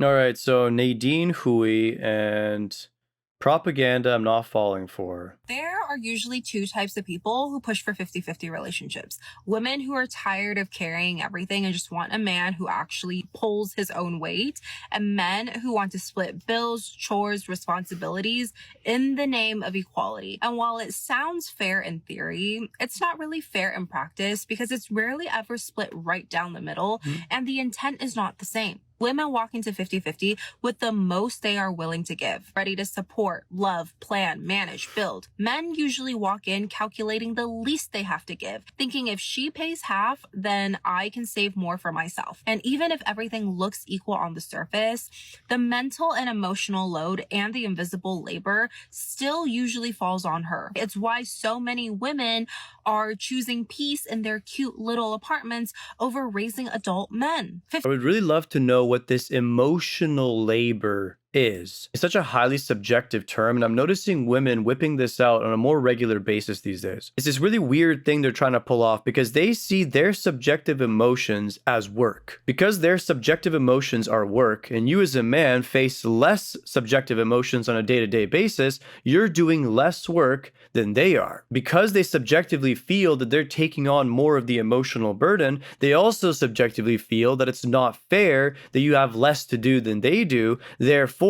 All right, so Nadine Hui and propaganda I'm not falling for. There are usually two types of people who push for 50-50 relationships. Women who are tired of carrying everything and just want a man who actually pulls his own weight, and men who want to split bills, chores, responsibilities in the name of equality. And while it sounds fair in theory, it's not really fair in practice because it's rarely ever split right down the middle, and the intent is not the same. Women walk into 50-50 with the most they are willing to give, ready to support, love, plan, manage, build. Men usually walk in calculating the least they have to give, thinking if she pays half, then I can save more for myself. And even if everything looks equal on the surface, the mental and emotional load and the invisible labor still usually falls on her. It's why so many women are choosing peace in their cute little apartments over raising adult men. I would really love to know what this emotional labor is. It's such a highly subjective term, and I'm noticing women whipping this out on a more regular basis these days. It's this really weird thing they're trying to pull off because they see their subjective emotions as work. Because their subjective emotions are work, and you as a man face less subjective emotions on a day-to-day basis, you're doing less work than they are. Because they subjectively feel that they're taking on more of the emotional burden, they also subjectively feel that it's not fair that you have less to do than they do. Therefore,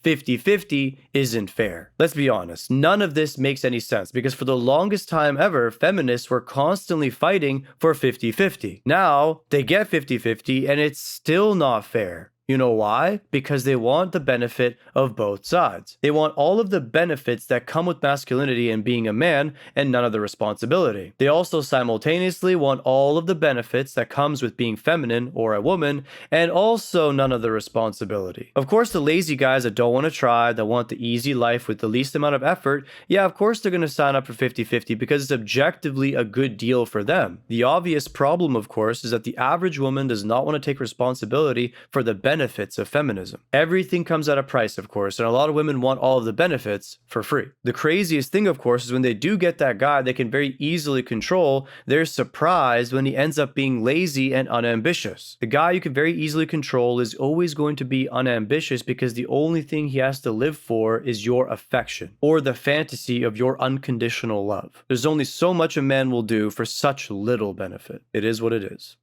50-50 isn't fair. Let's be honest, none of this makes any sense because for the longest time ever, feminists were constantly fighting for 50-50. Now, they get 50-50 and it's still not fair. You know why? Because they want the benefit of both sides. They want all of the benefits that come with masculinity and being a man and none of the responsibility. They also simultaneously want all of the benefits that comes with being feminine or a woman and also none of the responsibility. Of course, the lazy guys that don't want to try, that want the easy life with the least amount of effort, yeah, of course they're going to sign up for 50-50 because it's objectively a good deal for them. The obvious problem, of course, is that the average woman does not want to take responsibility for the benefits of feminism. Everything comes at a price, of course, and a lot of women want all of the benefits for free. The craziest thing, of course, is when they do get that guy they can very easily control, they're surprised when he ends up being lazy and unambitious. The guy you can very easily control is always going to be unambitious because the only thing he has to live for is your affection or the fantasy of your unconditional love. There's only so much a man will do for such little benefit. It is what it is.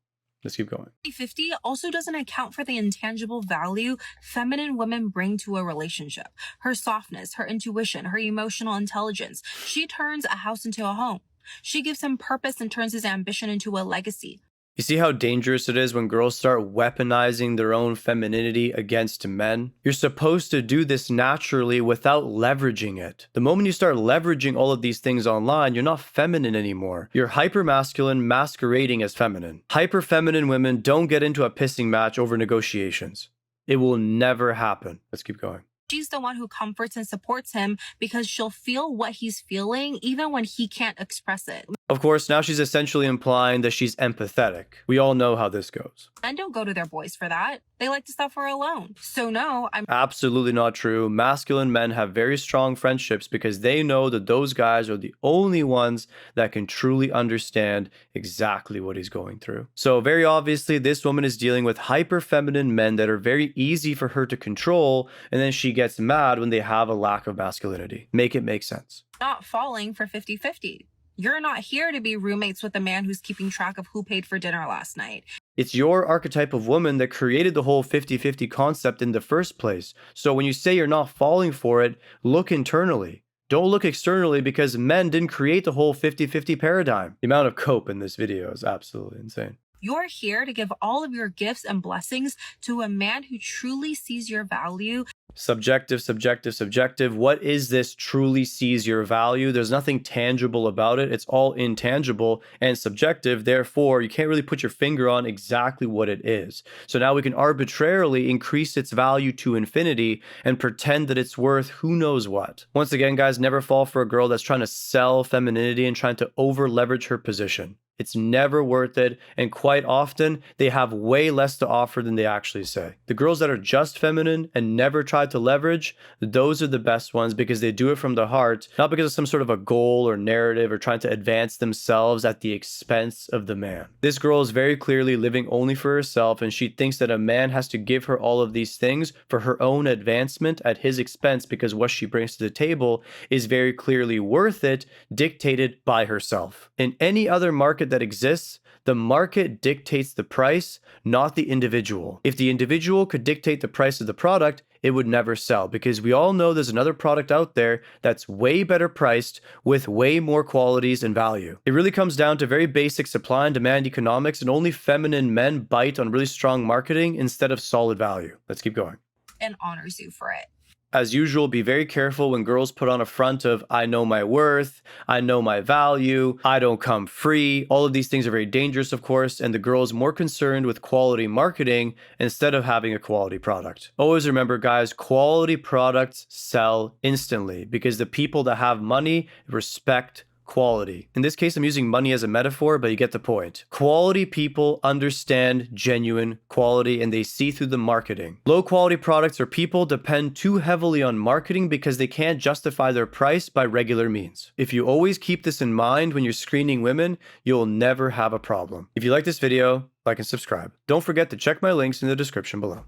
Let's keep going. 50 also doesn't account for the intangible value feminine women bring to a relationship. Her softness, her intuition, her emotional intelligence. She turns a house into a home. She gives him purpose and turns his ambition into a legacy. You see how dangerous it is when girls start weaponizing their own femininity against men? You're supposed to do this naturally without leveraging it. The moment you start leveraging all of these things online, you're not feminine anymore. You're hyper-masculine masquerading as feminine. Hyper-feminine women don't get into a pissing match over negotiations. It will never happen. Let's keep going. She's the one who comforts and supports him because she'll feel what he's feeling even when he can't express it. Of course, now she's essentially implying that she's empathetic. We all know how this goes. Men don't go to their boys for that. They like to suffer alone. So no, I'm Absolutely not true. Masculine men have very strong friendships because they know that those guys are the only ones that can truly understand exactly what he's going through. So very obviously, this woman is dealing with hyper feminine men that are very easy for her to control, and then she gets mad when they have a lack of masculinity. Make it make sense. not falling for 50-50. You're not here to be roommates with a man who's keeping track of who paid for dinner last night. It's your archetype of woman that created the whole 50-50 concept in the first place. So when you say you're not falling for it, look internally. Don't look externally because men didn't create the whole 50-50 paradigm. The amount of cope in this video is absolutely insane. You're here to give all of your gifts and blessings to a man who truly sees your value. Subjective, subjective, subjective. What is this truly sees your value? There's nothing tangible about it. It's all intangible and subjective. Therefore, you can't really put your finger on exactly what it is. So now we can arbitrarily increase its value to infinity and pretend that it's worth who knows what. Once again, guys, never fall for a girl that's trying to sell femininity and trying to over leverage her position. It's never worth it, and quite often, they have way less to offer than they actually say. The girls that are just feminine and never try to leverage, those are the best ones because they do it from the heart, not because of some sort of a goal or narrative or trying to advance themselves at the expense of the man. This girl is very clearly living only for herself, and she thinks that a man has to give her all of these things for her own advancement at his expense because what she brings to the table is very clearly worth it, dictated by herself. In any other market that exists, the market dictates the price, not the individual. If the individual could dictate the price of the product, it would never sell because we all know there's another product out there that's way better priced with way more qualities and value. It really comes down to very basic supply and demand economics, and only feminine men bite on really strong marketing instead of solid value. Let's keep going. And honors you for it. As usual, be very careful when girls put on a front of, I know my worth, I know my value, I don't come free. All of these things are very dangerous, of course, and the girl is more concerned with quality marketing instead of having a quality product. Always remember, guys, quality products sell instantly because the people that have money respect quality. In this case, I'm using money as a metaphor, but you get the point. Quality people understand genuine quality and they see through the marketing. Low quality products or people depend too heavily on marketing because they can't justify their price by regular means. If you always keep this in mind when you're screening women, you'll never have a problem. If you like this video, like and subscribe. Don't forget to check my links in the description below.